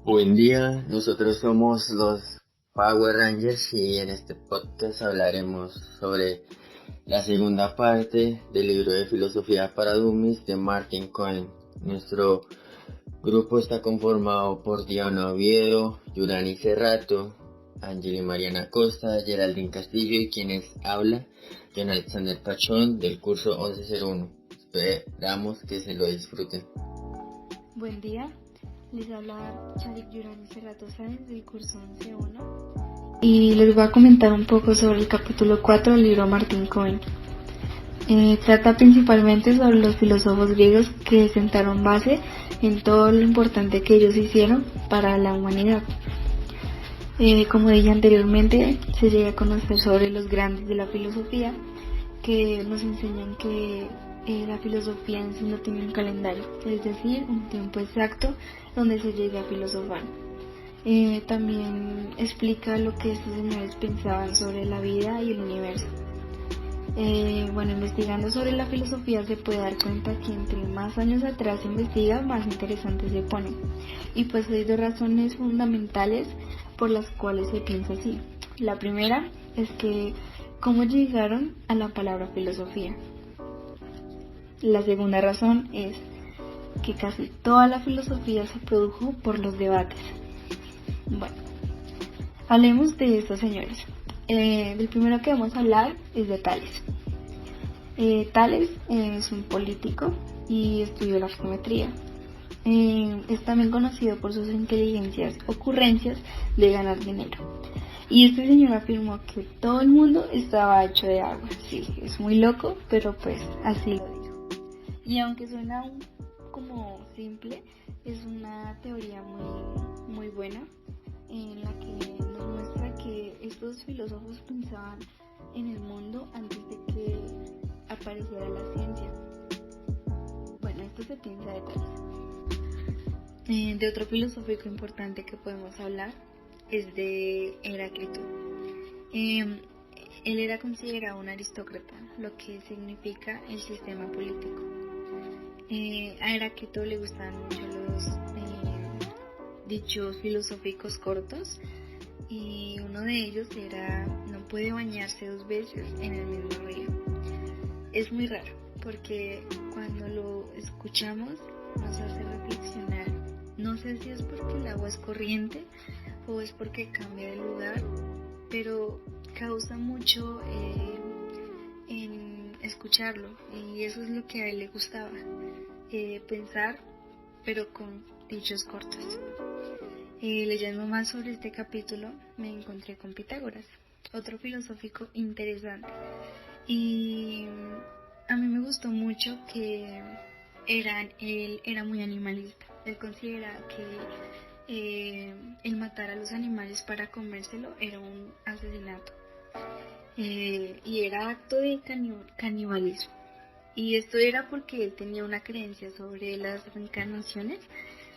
Buen día, nosotros somos los Power Rangers y en este podcast hablaremos sobre la segunda parte del libro de filosofía para dummies de Martin Cohen. Nuestro grupo está conformado por Diana Oviedo, Yurani Cerrato, Angeli Mariana Costa, Geraldine Castillo y quienes habla, John Alexander Pachón del curso 1101. Esperamos que se lo disfruten. Buen día, les habla Charik Yurani Cerrato Sáenz del curso 11.1 y les voy a comentar un poco sobre el capítulo 4 del libro Martin Cohen. Trata principalmente sobre los filósofos griegos que sentaron base en todo lo importante que ellos hicieron para la humanidad. Como dije anteriormente, se llega a conocer sobre los grandes de la filosofía que nos enseñan que la filosofía en sí no tiene un calendario, es decir, un tiempo exacto donde se llegue a filosofar. También explica lo que estos señores pensaban sobre la vida y el universo. Investigando sobre la filosofía se puede dar cuenta que entre más años atrás se investiga, más interesante se pone. Y pues hay dos razones fundamentales por las cuales se piensa así. La primera es que cómo llegaron a la palabra filosofía. La segunda razón es que casi toda la filosofía se produjo por los debates. Bueno, hablemos de estos señores. Del primero que vamos a hablar es de Tales. Tales es un político y estudió la geometría. Es también conocido por sus inteligencias, ocurrencias de ganar dinero. Y este señor afirmó que todo el mundo estaba hecho de agua. Sí, es muy loco, pero pues así lo dijo. Y aunque suena como simple, es una teoría muy buena en la que nos muestra que estos filósofos pensaban en el mundo antes de que apareciera la ciencia. Bueno, esto se piensa de Tales. De otro filosófico importante que podemos hablar es de Heráclito. Él era considerado un aristócrata, lo que significa el sistema político. A Heráclito le gustaban mucho los dichos filosóficos cortos y uno de ellos era: no puede bañarse 2 veces en el mismo río. Es muy raro porque cuando lo escuchamos nos hace reflexionar. No sé si es porque el agua es corriente o es porque cambia de lugar, pero causa mucho en escucharlo, y eso es lo que a él le gustaba, pensar pero con dichos cortos. Leyendo más sobre este capítulo me encontré con Pitágoras, otro filosófico interesante, y a mí me gustó mucho que él era muy animalista. Él considera que el matar a los animales para comérselo era un asesinato, y era acto de canibalismo. Y esto era porque él tenía una creencia sobre las reencarnaciones,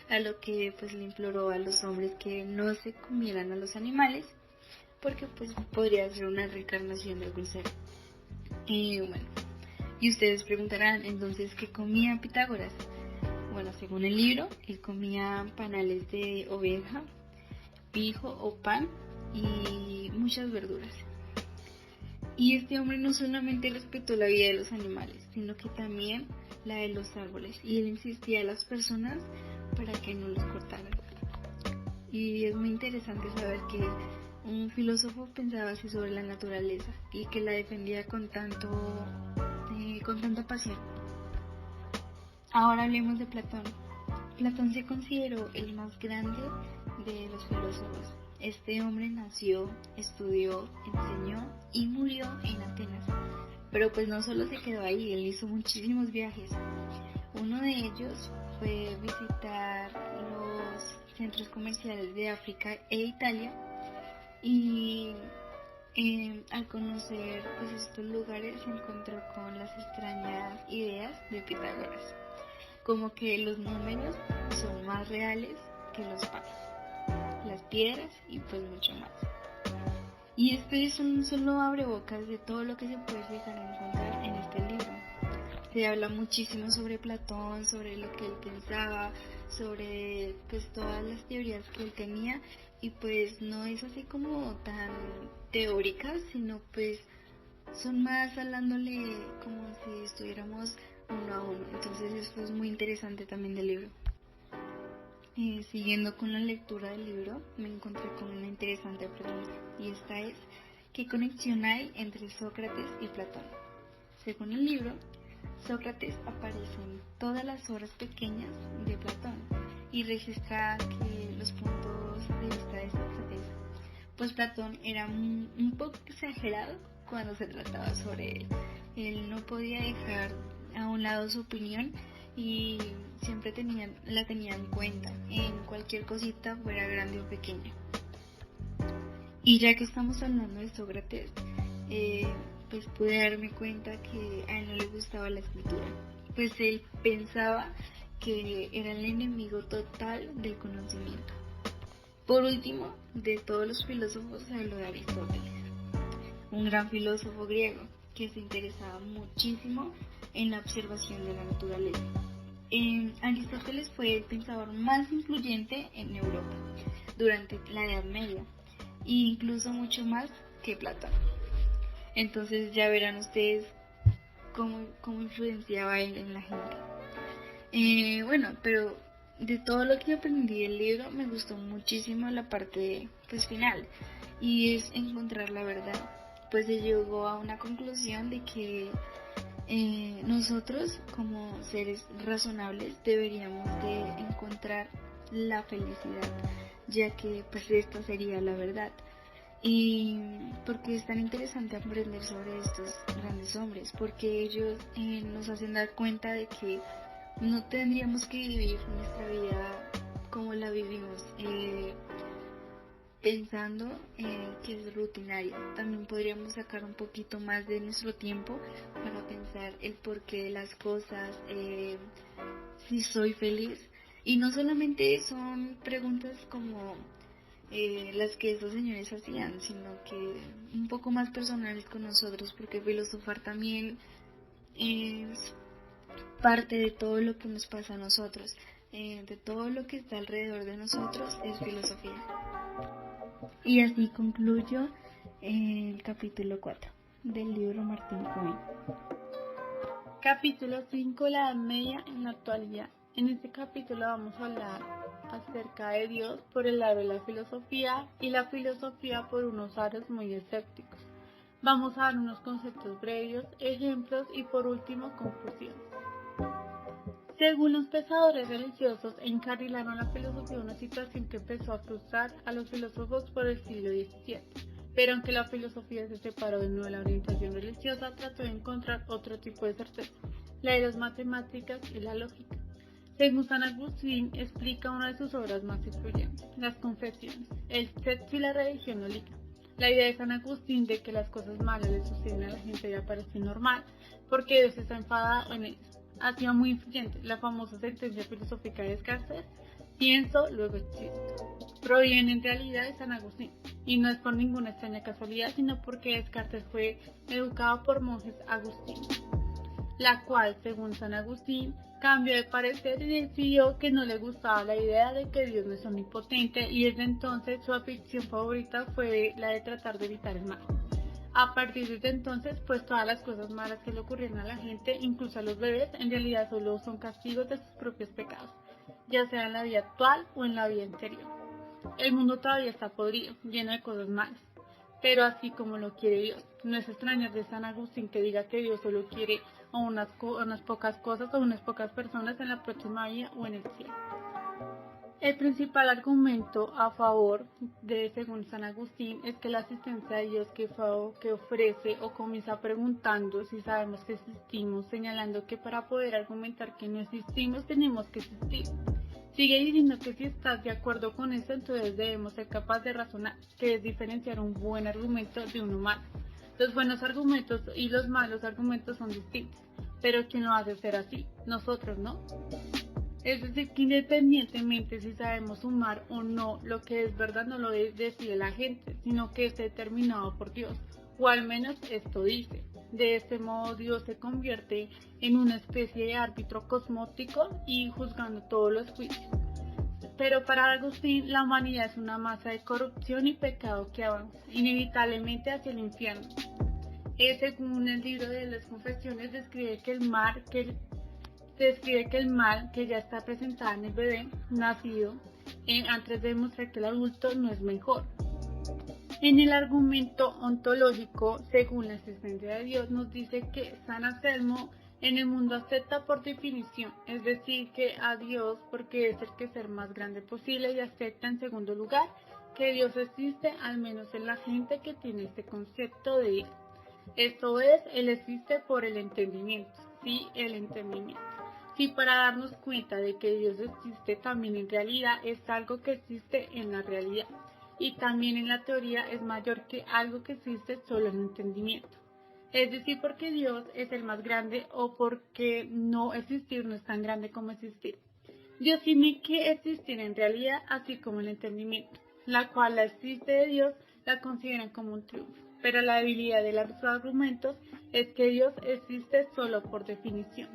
a lo que pues le imploró a los hombres que no se comieran a los animales, porque pues podría ser una reencarnación de algún ser. Y ustedes preguntarán, entonces, ¿qué comía Pitágoras? Bueno, según el libro, él comía panales de oveja, pijo o pan y muchas verduras. Y este hombre no solamente respetó la vida de los animales, sino que también la de los árboles, y él insistía a las personas para que no los cortaran. Y es muy interesante saber que un filósofo pensaba así sobre la naturaleza y que la defendía con tanta pasión. Ahora hablemos de Platón. Platón se consideró el más grande de los filósofos. Este hombre nació, estudió, enseñó y murió en Atenas. Pero pues no solo se quedó ahí, él hizo muchísimos viajes. Uno de ellos fue visitar los centros comerciales de África e Italia, y al conocer pues estos lugares se encontró con las extrañas ideas de Pitágoras, como que los números son más reales que los palos, las piedras y pues mucho más. Y esto es un solo abrebocas de todo lo que se puede llegar a encontrar en este libro. se habla muchísimo sobre Platón, sobre lo que él pensaba, sobre pues todas las teorías que él tenía, y pues no es así como tan teóricas, sino pues son más hablándole como si estuviéramos uno a uno. Entonces esto es muy interesante también del libro. Siguiendo con la lectura del libro, me encontré con una interesante pregunta, y esta es: ¿qué conexión hay entre Sócrates y Platón? Según el libro, Sócrates aparece en todas las obras pequeñas de Platón y registra que los puntos de vista de Sócrates, pues Platón era un poco exagerado cuando se trataba sobre él. Él no podía dejar a un lado su opinión y siempre la tenía en cuenta en cualquier cosita, fuera grande o pequeña. Y ya que estamos hablando de Sócrates, pues pude darme cuenta que a él no le gustaba la escritura, pues él pensaba que era el enemigo total del conocimiento. Por último, de todos los filósofos se habló de Aristóteles, un gran filósofo griego que se interesaba muchísimo en la observación de la naturaleza. Aristóteles fue el pensador más influyente en Europa durante la Edad Media, e incluso mucho más que Platón. Entonces ya verán ustedes cómo influenciaba él en la gente. Bueno, pero de todo lo que aprendí del libro me gustó muchísimo la parte pues final, y es encontrar la verdad. Pues se llegó a una conclusión de que nosotros como seres razonables deberíamos de encontrar la felicidad, ya que pues esta sería la verdad. Y porque es tan interesante aprender sobre estos grandes hombres, porque ellos nos hacen dar cuenta de que no tendríamos que vivir nuestra vida como la vivimos, pensando que es rutinaria. También podríamos sacar un poquito más de nuestro tiempo para pensar el porqué de las cosas, si soy feliz. Y no solamente son preguntas como las que estos señores hacían, sino que un poco más personales con nosotros, porque filosofar también es parte de todo lo que nos pasa a nosotros, de todo lo que está alrededor de nosotros es filosofía. Y así concluyo el capítulo 4 del libro Martín Cohen. Capítulo 5: la Edad Media en la actualidad. En este capítulo vamos a hablar acerca de Dios por el lado de la filosofía y la filosofía por unos aros muy escépticos. Vamos a dar unos conceptos breves, ejemplos y por último conclusiones. Según los pensadores religiosos, encarrilaron la filosofía una situación que empezó a frustrar a los filósofos por el siglo XVII. Pero aunque la filosofía se separó de nuevo de la orientación religiosa, trató de encontrar otro tipo de certeza, la de las matemáticas y la lógica. Según San Agustín, explica una de sus obras más influyentes, Las Confesiones, el sexo y la religión no liga. La idea de San Agustín de que las cosas malas le suceden a la gente ya parece normal, porque Dios está enfadado en ellos. Ha sido muy influyente la famosa sentencia filosófica de Descartes: pienso, luego existo. Proviene en realidad de San Agustín, y no es por ninguna extraña casualidad, sino porque Descartes fue educado por monjes agustinos, la cual, según San Agustín, cambió de parecer y decidió que no le gustaba la idea de que Dios no es omnipotente, y desde entonces su afición favorita fue la de tratar de evitar el mal. A partir de entonces, pues todas las cosas malas que le ocurrieron a la gente, incluso a los bebés, en realidad solo son castigos de sus propios pecados, ya sea en la vida actual o en la vida anterior. El mundo todavía está podrido, lleno de cosas malas, pero así como lo quiere Dios. No es extrañar de San Agustín que diga que Dios solo quiere a unas pocas cosas o unas pocas personas en la próxima vida o en el cielo. El principal argumento a favor de, según San Agustín, es que la existencia de Dios que ofrece o comienza preguntando si sabemos que existimos, señalando que para poder argumentar que no existimos tenemos que existir. Sigue diciendo que si estás de acuerdo con eso, entonces debemos ser capaces de razonar, que es diferenciar un buen argumento de uno malo. Los buenos argumentos y los malos argumentos son distintos, pero ¿quién lo hace ser así? Nosotros, ¿no? Es decir, que independientemente si sabemos sumar o no, lo que es verdad no lo decide la gente, sino que es determinado por Dios, o al menos esto dice. De este modo Dios se convierte en una especie de árbitro cosmótico y juzgando todos los juicios. Pero para Agustín la humanidad es una masa de corrupción y pecado que avanza inevitablemente hacia el infierno. Según el libro de las Confesiones describe que el mal que ya está presentado en el bebé nacido antes de demostrar que el adulto no es mejor. En el argumento ontológico, según la existencia de Dios, nos dice que San Anselmo en el mundo acepta por definición, es decir, que a Dios porque es el que ser más grande posible, y acepta en segundo lugar que Dios existe, al menos en la gente que tiene este concepto de Él. Esto es, Él existe por el entendimiento, sí, el entendimiento. Sí, para darnos cuenta de que Dios existe también en realidad es algo que existe en la realidad. Y también en la teoría es mayor que algo que existe solo en el entendimiento. Es decir, porque Dios es el más grande o porque no existir no es tan grande como existir. Dios tiene que existir en realidad, así como el entendimiento, la cual la existe de Dios la consideran como un triunfo. Pero la debilidad de los argumentos es que Dios existe solo por definición.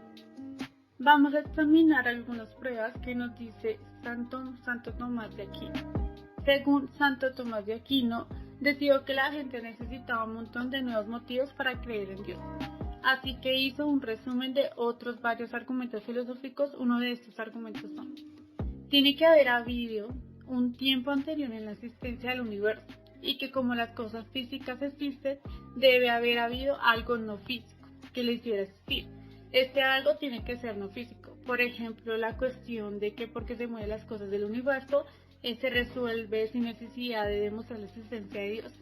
Vamos a examinar algunas pruebas que nos dice Santo Tomás de Aquino. Según Santo Tomás de Aquino, decidió que la gente necesitaba un montón de nuevos motivos para creer en Dios. Así que hizo un resumen de otros varios argumentos filosóficos. Uno de estos argumentos son: tiene que haber habido un tiempo anterior en la existencia del universo, y que como las cosas físicas existen, debe haber habido algo no físico que le hiciera existir. Este algo tiene que ser no físico. Por ejemplo, la cuestión de que porque se mueven las cosas del universo, se resuelve sin necesidad de demostrar la existencia de Dios,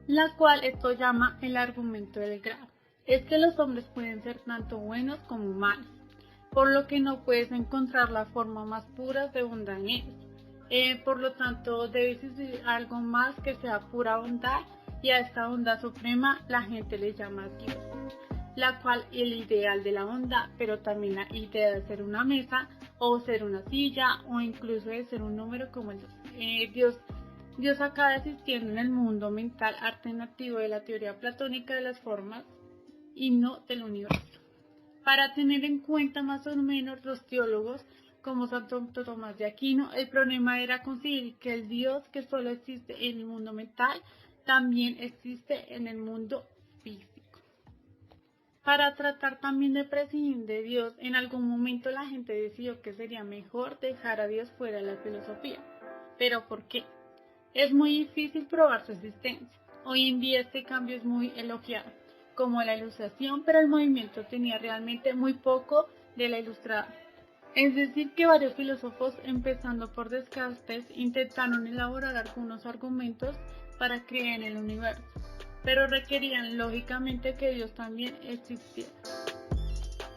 la cual esto llama el argumento del grado. Es que los hombres pueden ser tanto buenos como malos, por lo que no puedes encontrar la forma más pura de bondad en ellos. Por lo tanto, debe existir algo más que sea pura bondad, y a esta bondad suprema la gente le llama Dios, la cual es el ideal de la bondad, pero también la idea de ser una mesa, o ser una silla, o incluso de ser un número como el 2. Dios acaba existiendo en el mundo mental alternativo de la teoría platónica de las formas y no del universo. Para tener en cuenta más o menos los teólogos como Santo Tomás de Aquino, el problema era conseguir que el Dios que solo existe en el mundo mental también existe en el mundo físico. Para tratar también de prescindir de Dios, en algún momento la gente decidió que sería mejor dejar a Dios fuera de la filosofía. ¿Pero por qué? Es muy difícil probar su existencia. Hoy en día este cambio es muy elogiado, como la ilustración, pero el movimiento tenía realmente muy poco de la ilustrada. Es decir, que varios filósofos, empezando por Descartes, intentaron elaborar algunos argumentos para creer en el universo, pero requerían lógicamente que Dios también existiera.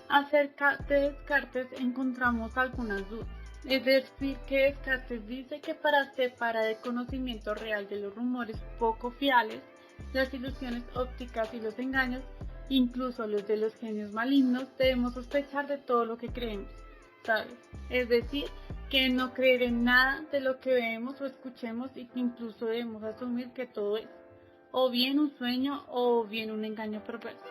Acerca de Descartes encontramos algunas dudas. Es decir, que Descartes dice que para separar el conocimiento real de los rumores poco fiables, las ilusiones ópticas y los engaños, incluso los de los genios malignos, debemos sospechar de todo lo que creemos, ¿sabes? Es decir, que no creer en nada de lo que vemos o escuchemos, y que incluso debemos asumir que todo es o bien un sueño o bien un engaño perverso.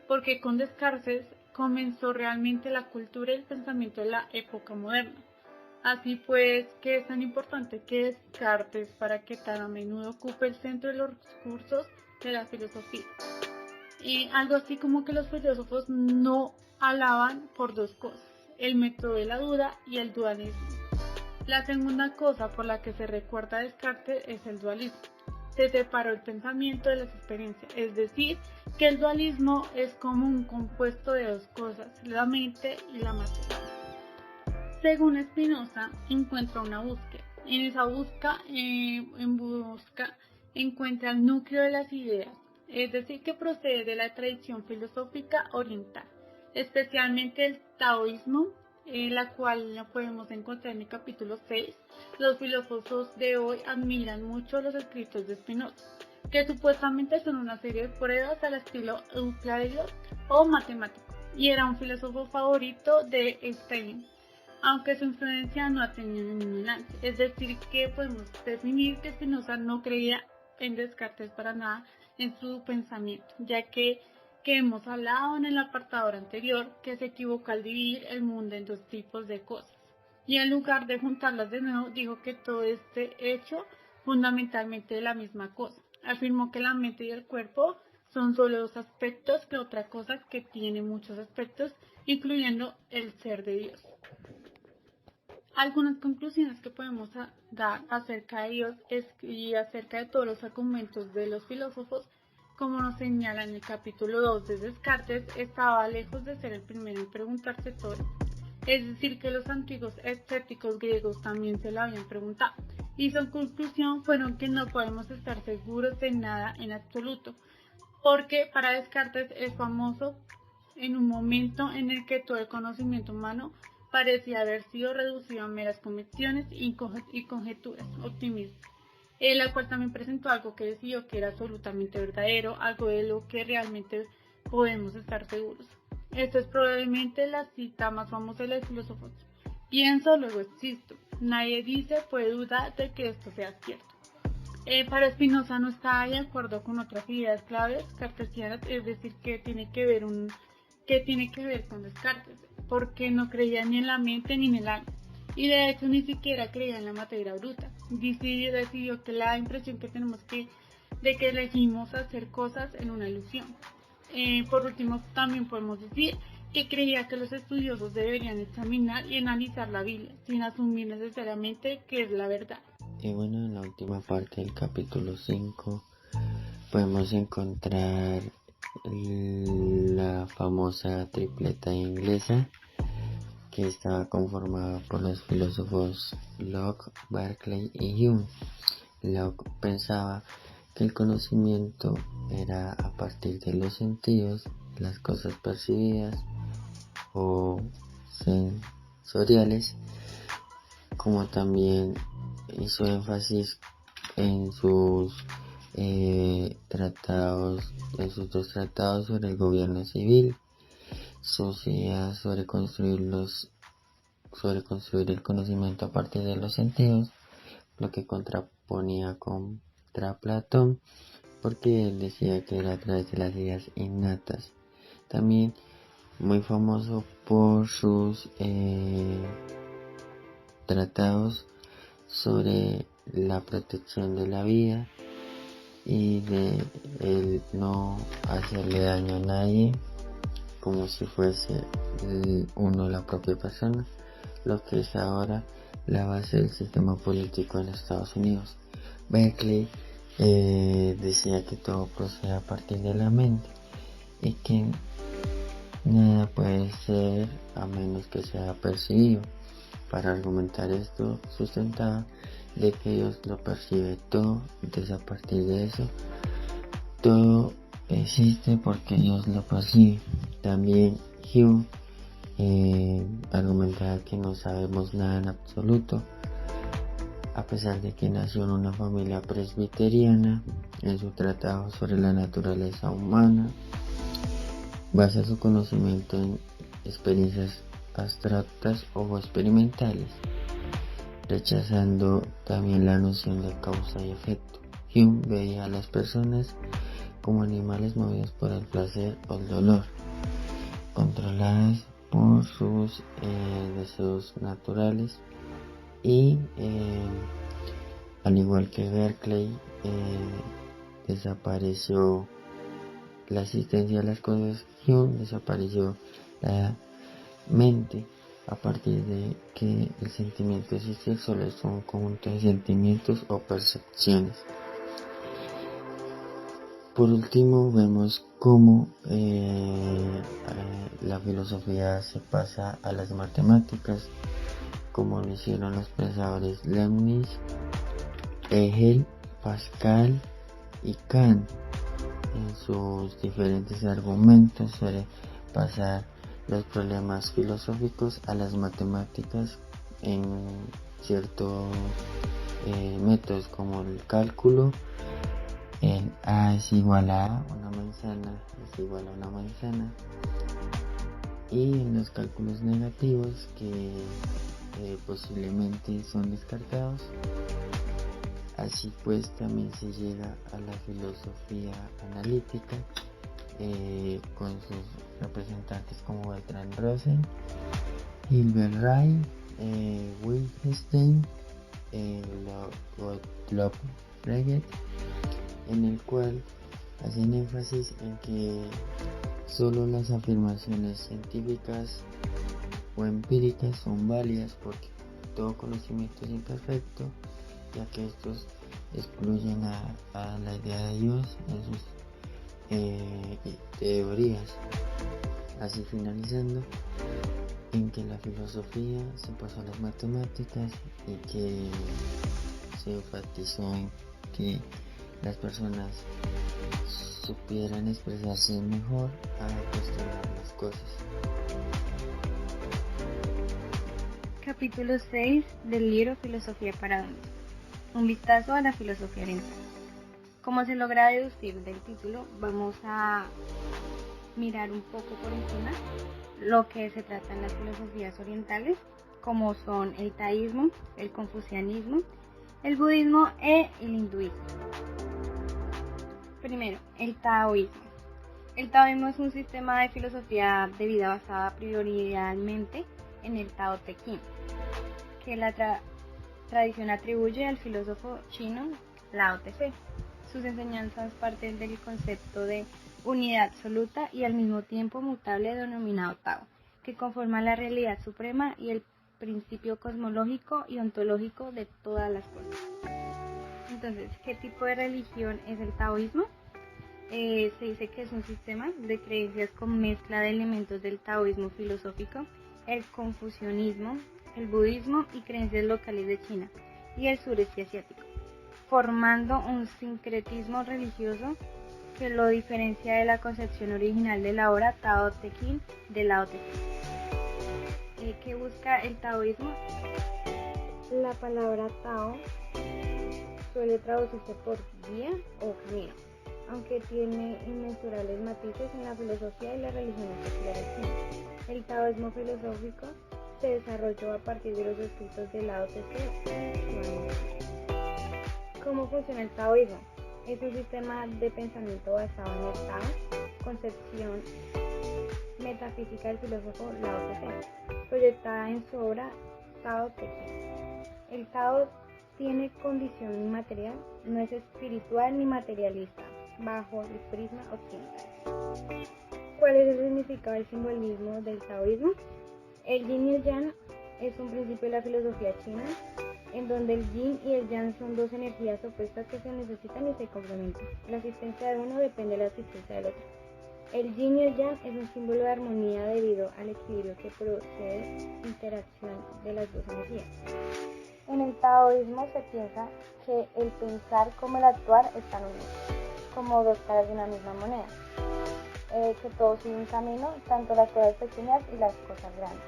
Porque con Descartes comenzó realmente la cultura y el pensamiento de la época moderna. Así pues, ¿qué es tan importante que Descartes para que tan a menudo ocupe el centro de los cursos de la filosofía? Algo así como que los filósofos no alaban por dos cosas: el método de la duda y el dualismo. La segunda cosa por la que se recuerda a Descartes es el dualismo. Se separó el pensamiento de las experiencias, es decir, que el dualismo es como un compuesto de dos cosas, la mente y la materia. Según Spinoza, encuentra una búsqueda. En esa búsqueda encuentra el núcleo de las ideas, es decir, que procede de la tradición filosófica oriental, especialmente el taoísmo, la cual la podemos encontrar en el capítulo 6. Los filósofos de hoy admiran mucho los escritos de Spinoza, que supuestamente son una serie de pruebas al estilo euclidiano o matemático, y era un filósofo favorito de Stein, aunque su influencia no ha tenido ningún alcance. Es decir, que podemos definir que Spinoza no creía en Descartes para nada en su pensamiento, ya que que hemos hablado en el apartado anterior, que se equivocó al dividir el mundo en dos tipos de cosas. Y en lugar de juntarlas de nuevo, dijo que todo este hecho fundamentalmente de la misma cosa. Afirmó que la mente y el cuerpo son solo dos aspectos, que otra cosa que tiene muchos aspectos, incluyendo el ser de Dios. Algunas conclusiones que podemos dar acerca de Dios y acerca de todos los argumentos de los filósofos, como nos señala en el capítulo 2 de Descartes, estaba lejos de ser el primero en preguntarse todo. Es decir, que los antiguos escépticos griegos también se lo habían preguntado, y su conclusión fueron que no podemos estar seguros de nada en absoluto, porque para Descartes es famoso en un momento en el que todo el conocimiento humano parecía haber sido reducido a meras convicciones y conjeturas optimistas, la cual también presentó algo que decidió que era absolutamente verdadero, algo de lo que realmente podemos estar seguros. Esta es probablemente la cita más famosa de los filósofos. Pienso, luego existo. Nadie puede dudar de que esto sea cierto. Para Spinoza no está de acuerdo con otras ideas claves cartesianas, es decir, que tiene que ver con Descartes, porque no creía ni en la mente ni en el alma, y de hecho ni siquiera creía en la materia bruta. Decidió que la impresión que tenemos de que elegimos hacer cosas en una ilusión. Por último, también podemos decir que creía que los estudiosos deberían examinar y analizar la Biblia, sin asumir necesariamente que es la verdad. Y bueno, en la última parte del capítulo 5 podemos encontrar la famosa tripleta inglesa, que estaba conformada por los filósofos Locke, Berkeley y Hume. Locke pensaba que el conocimiento era a partir de los sentidos, las cosas percibidas o sensoriales, como también hizo énfasis en sus dos tratados sobre el gobierno civil, sus ideas sobre construir el conocimiento a partir de los sentidos, lo que contraponía contra Platón, porque él decía que era a través de las ideas innatas. También muy famoso por sus tratados sobre la protección de la vida y de el no hacerle daño a nadie como si fuese uno la propia persona, lo que es ahora la base del sistema político en Estados Unidos. Berkeley decía que todo procede a partir de la mente y que nada puede ser a menos que sea percibido. Para argumentar esto, sustentaba de que Dios lo percibe todo, entonces a partir de eso todo existe porque Dios lo percibe. También Hume argumentaba que no sabemos nada en absoluto, a pesar de que nació en una familia presbiteriana. En su tratado sobre la naturaleza humana basa su conocimiento en experiencias abstractas o experimentales, rechazando también la noción de causa y efecto. Hume veía a las personas como animales movidos por el placer o el dolor, controladas por sus deseos naturales, y al igual que Berkeley, desapareció la existencia de las cosas. Hume desapareció la mente a partir de que el sentimiento existe, solo es un conjunto de sentimientos o percepciones. Por último, vemos cómo la filosofía se pasa a las matemáticas, como lo hicieron los pensadores Leibniz, Hegel, Pascal y Kant en sus diferentes argumentos sobre pasar los problemas filosóficos a las matemáticas en ciertos métodos, como el cálculo. El A es igual a una manzana es igual a una manzana, y en los cálculos negativos, que posiblemente son descartados. Así pues también se llega a la filosofía analítica, con sus representantes como Bertrand Russell, Gilbert Ryle, Wittgenstein, Gottlob Frege, en el cual hacen énfasis en que solo las afirmaciones científicas o empíricas son válidas porque todo conocimiento es imperfecto, ya que estos excluyen a la idea de Dios en sus teorías. Así finalizando en que la filosofía se pasó a las matemáticas y que se enfatizó en que las personas supieran expresarse mejor a cuestionar las cosas. Capítulo 6 del libro Filosofía para Dummies. Un vistazo a la filosofía oriental. Como se logra deducir del título, vamos a mirar un poco por encima lo que se trata en las filosofías orientales, como son el taoísmo, el confucianismo, el budismo e el hinduismo. Primero, el taoísmo. El taoísmo es un sistema de filosofía de vida basada primordialmente en el Tao Te Ching, que la tradición atribuye al filósofo chino Lao Tse. Sus enseñanzas parten del concepto de unidad absoluta y al mismo tiempo mutable denominado Tao, que conforma la realidad suprema y el principio cosmológico y ontológico de todas las cosas. Entonces, ¿qué tipo de religión es el taoísmo? Se dice que es un sistema de creencias con mezcla de elementos del taoísmo filosófico, el confucianismo, el budismo y creencias locales de China y el sureste asiático, formando un sincretismo religioso que lo diferencia de la concepción original de la obra Tao Te Ching de Lao Tse. ¿Qué busca el taoísmo? La palabra Tao suele traducirse por guía o camino, aunque tiene inmensurables matices en la filosofía y la religión seculares chinas. El taoísmo filosófico se desarrolló a partir de los escritos de Lao Tse. ¿Cómo funciona el taoísmo? Es un sistema de pensamiento basado en el Tao, concepción metafísica del filósofo Lao Tse, proyectada en su obra Tao Te Ching. El Tao tiene condición inmaterial, no es espiritual ni materialista, bajo el prisma occidental. ¿Cuál es el significado y simbolismo del taoísmo? El yin y el yang es un principio de la filosofía china, en donde el yin y el yang son dos energías opuestas que se necesitan y se complementan. La existencia de uno depende de la existencia del otro. El yin y el yang es un símbolo de armonía debido al equilibrio que procede interacción de las dos energías. En el taoísmo se piensa que el pensar como el actuar están unidos, como dos caras de una misma moneda, que todo sigue un camino, tanto las cosas pequeñas y las cosas grandes.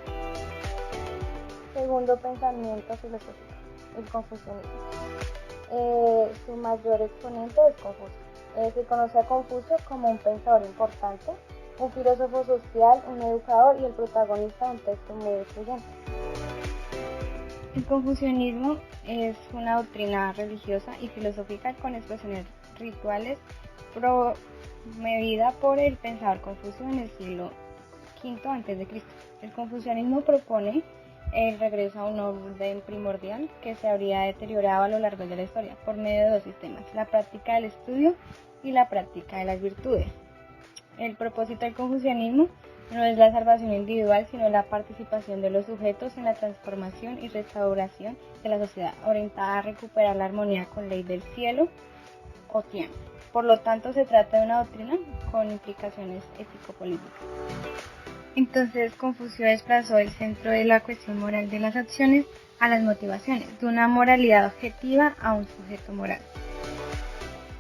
Segundo pensamiento filosófico, el confucianismo. Su mayor exponente es Confucio. Se conoce a Confucio como un pensador importante, un filósofo social, un educador y el protagonista de un texto muy influyente. El confucianismo es una doctrina religiosa y filosófica con expresiones rituales promovida por el pensador Confucio en el siglo V a.C. El confucianismo propone el regreso a un orden primordial que se habría deteriorado a lo largo de la historia por medio de dos sistemas, la práctica del estudio y la práctica de las virtudes. El propósito del confucianismo no es la salvación individual, sino la participación de los sujetos en la transformación y restauración de la sociedad, orientada a recuperar la armonía con ley del cielo o Tian. Por lo tanto, se trata de una doctrina con implicaciones ético-políticas. Entonces, Confucio desplazó el centro de la cuestión moral de las acciones a las motivaciones, de una moralidad objetiva a un sujeto moral.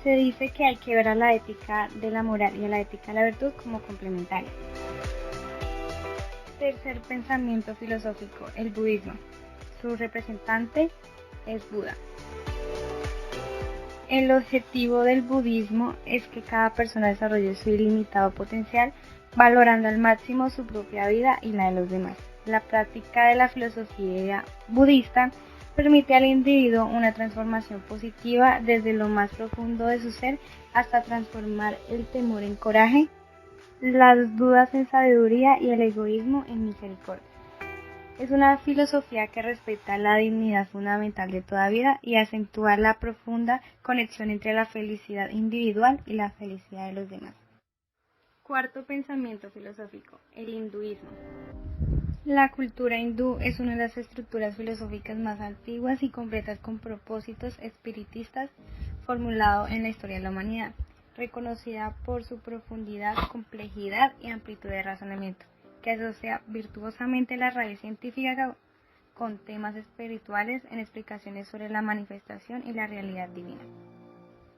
Se dice que hay que ver a la ética de la moral y a la ética de la virtud como complementarias. Tercer pensamiento filosófico, el budismo. Su representante es Buda. El objetivo del budismo es que cada persona desarrolle su ilimitado potencial, valorando al máximo su propia vida y la de los demás. La práctica de la filosofía budista permite al individuo una transformación positiva desde lo más profundo de su ser hasta transformar el temor en coraje las dudas en sabiduría y el egoísmo en misericordia. Es una filosofía que respeta la dignidad fundamental de toda vida y acentúa la profunda conexión entre la felicidad individual y la felicidad de los demás. Cuarto pensamiento filosófico, el hinduismo. La cultura hindú es una de las estructuras filosóficas más antiguas y completas con propósitos espiritistas formulados en la historia de la humanidad, reconocida por su profundidad, complejidad y amplitud de razonamiento, que asocia virtuosamente la raíz científica con temas espirituales en explicaciones sobre la manifestación y la realidad divina.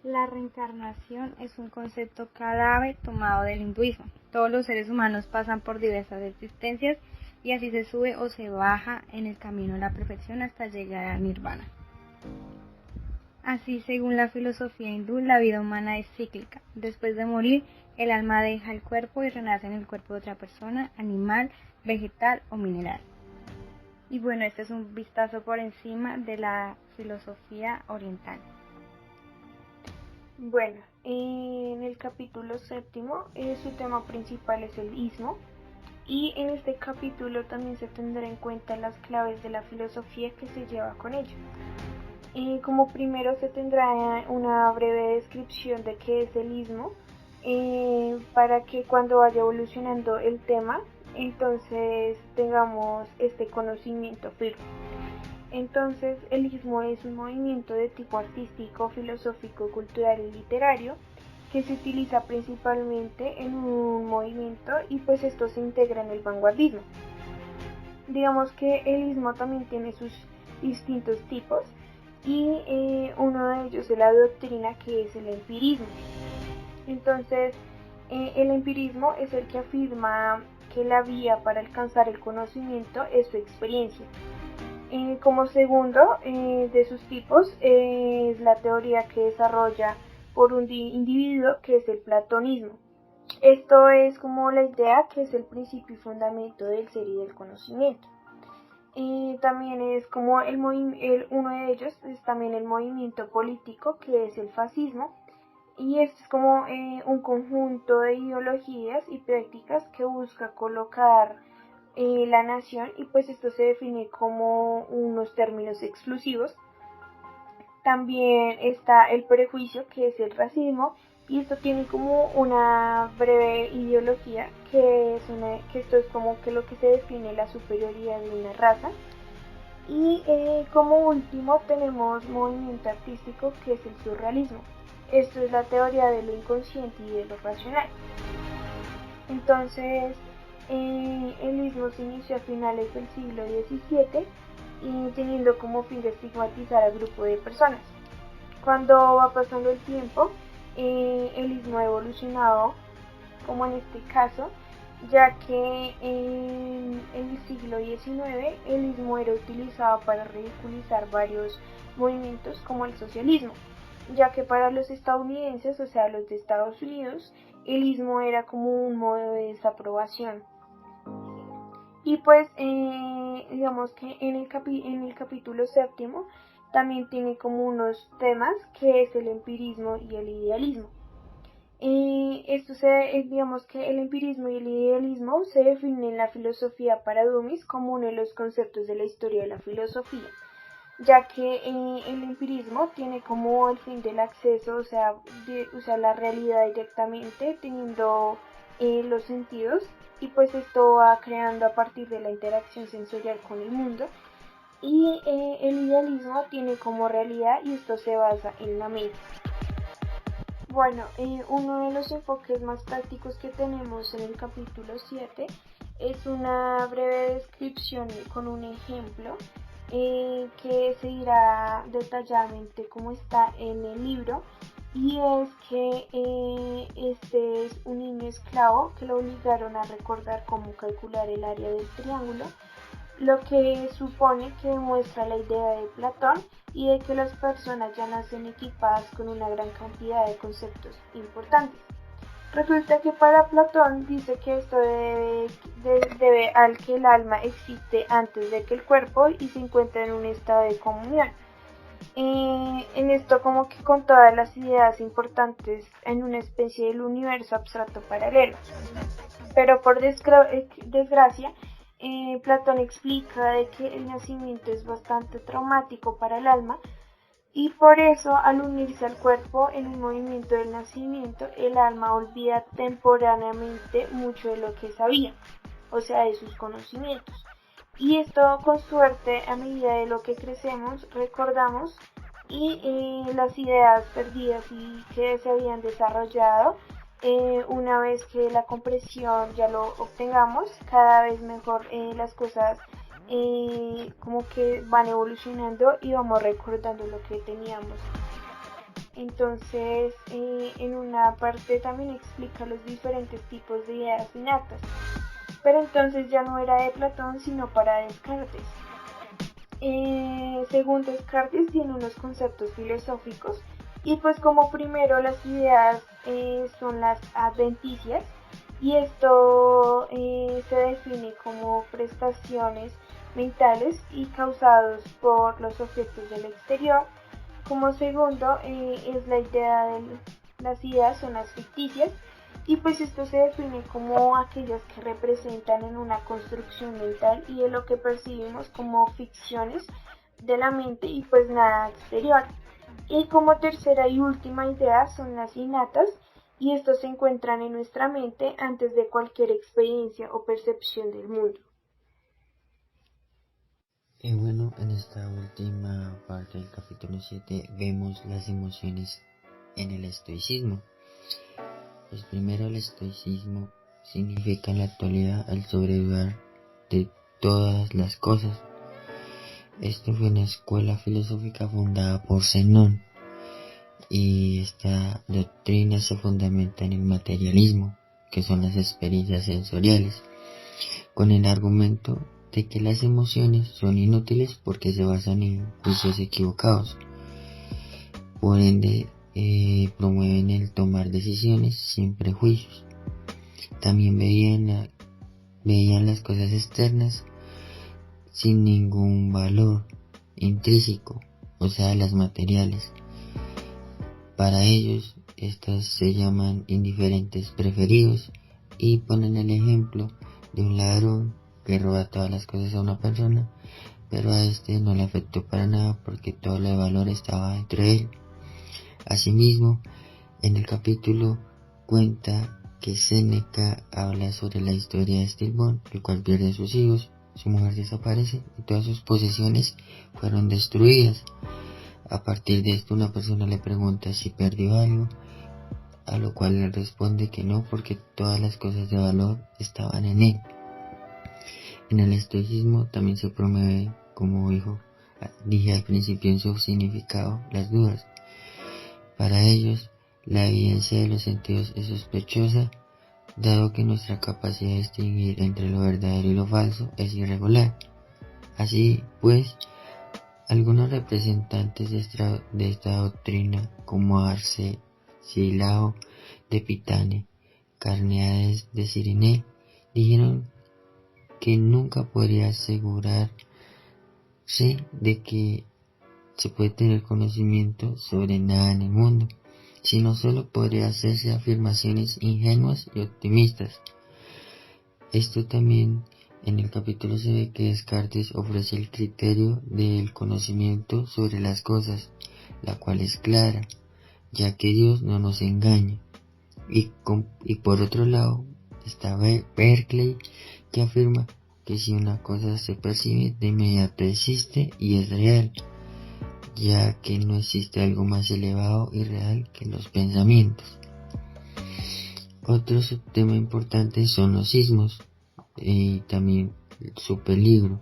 La reencarnación es un concepto clave tomado del hinduismo. Todos los seres humanos pasan por diversas existencias y así se sube o se baja en el camino a la perfección hasta llegar al nirvana. Así, según la filosofía hindú, la vida humana es cíclica. Después de morir, el alma deja el cuerpo y renace en el cuerpo de otra persona, animal, vegetal o mineral. Y bueno, este es un vistazo por encima de la filosofía oriental. Bueno, en el capítulo 7, su tema principal es el ismo, y en este capítulo también se tendrá en cuenta las claves de la filosofía que se lleva con ello. Como primero se tendrá una breve descripción de qué es el ismo, para que cuando vaya evolucionando el tema, entonces tengamos este conocimiento firme. Entonces, el ismo es un movimiento de tipo artístico, filosófico, cultural y literario que se utiliza principalmente en un movimiento y pues esto se integra en el vanguardismo. Digamos que el ismo también tiene sus distintos tipos y uno de ellos es la doctrina, que es el empirismo. Entonces, el empirismo es el que afirma que la vía para alcanzar el conocimiento es su experiencia. Como segundo de sus tipos es la teoría que desarrolla por un individuo, que es el platonismo. Esto es como la idea que es el principio y fundamento del ser y del conocimiento. También es como uno de ellos es también el movimiento político, que es el fascismo, y es como un conjunto de ideologías y prácticas que busca colocar la nación, y pues esto se define como unos términos exclusivos. También está el prejuicio, que es el racismo, y esto tiene como una breve ideología que esto es como que lo que se define la superioridad de una raza. Y como último tenemos movimiento artístico, que es el surrealismo. Esto es la teoría de lo inconsciente y de lo racional. Entonces, el ismo se inició a finales del siglo XVII y teniendo como fin de estigmatizar al grupo de personas. Cuando va pasando el tiempo, el ismo ha evolucionado, como en este caso, ya que en el siglo XIX el ismo era utilizado para ridiculizar varios movimientos como el socialismo, ya que para los estadounidenses, o sea los de Estados Unidos, el ismo era como un modo de desaprobación. Y pues digamos que en el capítulo 7 también tiene como unos temas, que es el empirismo y el idealismo. Digamos que el empirismo y el idealismo se definen en la filosofía para dummies como uno de los conceptos de la historia de la filosofía, ya que el empirismo tiene como el fin del acceso, o sea, la realidad directamente, teniendo los sentidos, y pues esto va creando a partir de la interacción sensorial con el mundo. Y el idealismo tiene como realidad, y esto se basa en la mente. Bueno, uno de los enfoques más prácticos que tenemos en el capítulo 7 es una breve descripción con un ejemplo que se dirá detalladamente cómo está en el libro, y es que este es un niño esclavo que lo obligaron a recordar cómo calcular el área del triángulo, lo que supone que demuestra la idea de Platón y de que las personas ya nacen equipadas con una gran cantidad de conceptos importantes. Resulta que para Platón dice que esto debe al que el alma existe antes de que el cuerpo y se encuentra en un estado de comunión. En esto como que con todas las ideas importantes en una especie del universo abstracto paralelo. Pero por desgracia, Platón explica de que el nacimiento es bastante traumático para el alma y por eso al unirse al cuerpo en un movimiento del nacimiento, el alma olvida temporalmente mucho de lo que sabía, o sea, de sus conocimientos. Y esto con suerte a medida de lo que crecemos recordamos y las ideas perdidas y que se habían desarrollado una vez que la compresión ya lo obtengamos, cada vez mejor las cosas como que van evolucionando y vamos recordando lo que teníamos. Entonces, en una parte también explica los diferentes tipos de ideas innatas, pero entonces ya no era de Platón sino para Descartes. Según Descartes tiene unos conceptos filosóficos y pues como primero las ideas son las adventicias y esto se define como prestaciones mentales y causados por los objetos del exterior. Como segundo es la idea de las ideas son las ficticias y pues esto se define como aquellas que representan en una construcción mental y de lo que percibimos como ficciones de la mente y pues nada exterior. Y como tercera y última idea son las innatas y estos se encuentran en nuestra mente antes de cualquier experiencia o percepción del mundo. Y bueno, en esta última parte del capítulo 7 vemos las emociones en el estoicismo. Pues primero el estoicismo significa en la actualidad el sobrellevar de todas las cosas. Esto fue una escuela filosófica fundada por Zenón y esta doctrina se fundamenta en el materialismo, que son las experiencias sensoriales, con el argumento de que las emociones son inútiles porque se basan en juicios equivocados. Por ende, promueven el tomar decisiones sin prejuicios. También veían las cosas externas sin ningún valor intrínseco, o sea, las materiales. Para ellos, estas se llaman indiferentes preferidos y ponen el ejemplo de un ladrón que roba todas las cosas a una persona, pero a este no le afectó para nada porque todo lo de valor estaba dentro de él. Asimismo, en el capítulo cuenta que Séneca habla sobre la historia de Estilbón, el cual pierde a sus hijos, su mujer desaparece y todas sus posesiones fueron destruidas. A partir de esto una persona le pregunta si perdió algo, a lo cual él responde que no porque todas las cosas de valor estaban en él. En el estoicismo también se promueve, como dije al principio en su significado, las dudas. Para ellos, la evidencia de los sentidos es sospechosa, dado que nuestra capacidad de distinguir entre lo verdadero y lo falso es irregular. Así pues, algunos representantes de esta doctrina, como Arcesilao de Pitane, Carneades de Cirene, dijeron que nunca podría asegurarse de que se puede tener conocimiento sobre nada en el mundo, sino solo podría hacerse afirmaciones ingenuas y optimistas. Esto también en el capítulo se ve que Descartes ofrece el criterio del conocimiento sobre las cosas, la cual es clara, ya que Dios no nos engaña. Y por otro lado está Berkeley, que afirma que si una cosa se percibe, de inmediato existe y es real, ya que no existe algo más elevado y real que los pensamientos. Otro subtema importante son los sismos y también su peligro.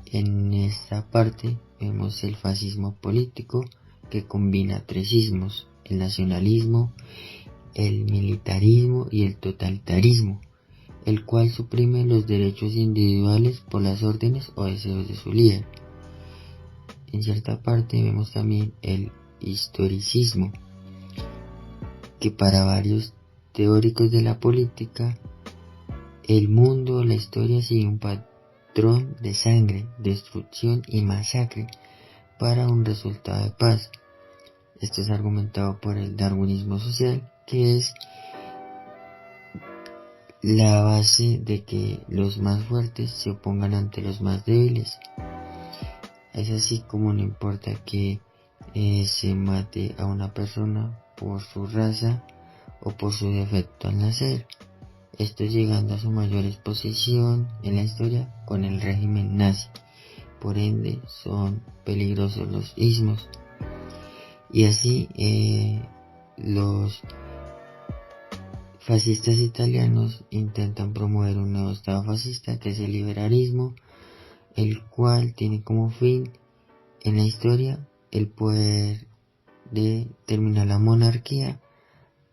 En esta parte vemos el fascismo político, que combina tres sismos: el nacionalismo, el militarismo y el totalitarismo, el cual suprime los derechos individuales por las órdenes o deseos de su líder. En cierta parte vemos también el historicismo, que para varios teóricos de la política, el mundo, la historia sigue un patrón de sangre, destrucción y masacre para un resultado de paz. Esto es argumentado por el darwinismo social, que es la base de que los más fuertes se opongan ante los más débiles. Es así como no importa que se mate a una persona por su raza o por su defecto al nacer. Esto llegando a su mayor exposición en la historia con el régimen nazi. Por ende son peligrosos los ismos. Y así los fascistas italianos intentan promover un nuevo estado fascista que es el liberalismo, el cual tiene como fin en la historia el poder de terminar la monarquía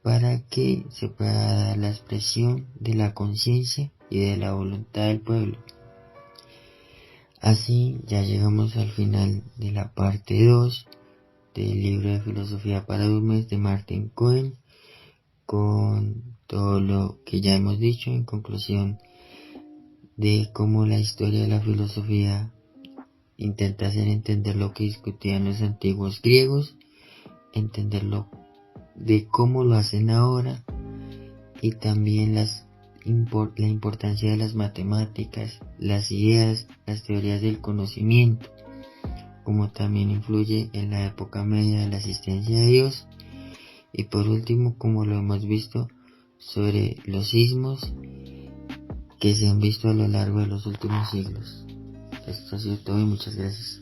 para que se pueda dar la expresión de la conciencia y de la voluntad del pueblo. Así ya llegamos al final de la parte 2 del libro de Filosofía para Dummies de Martin Cohen, con todo lo que ya hemos dicho en conclusión de cómo la historia de la filosofía intenta hacer entender lo que discutían los antiguos griegos, entenderlo de cómo lo hacen ahora y también la importancia de las matemáticas, las ideas, las teorías del conocimiento, como también influye en la época media de la existencia de Dios, y por último, como lo hemos visto, sobre los sismos que se han visto a lo largo de los últimos siglos. Esto ha sido todo y muchas gracias.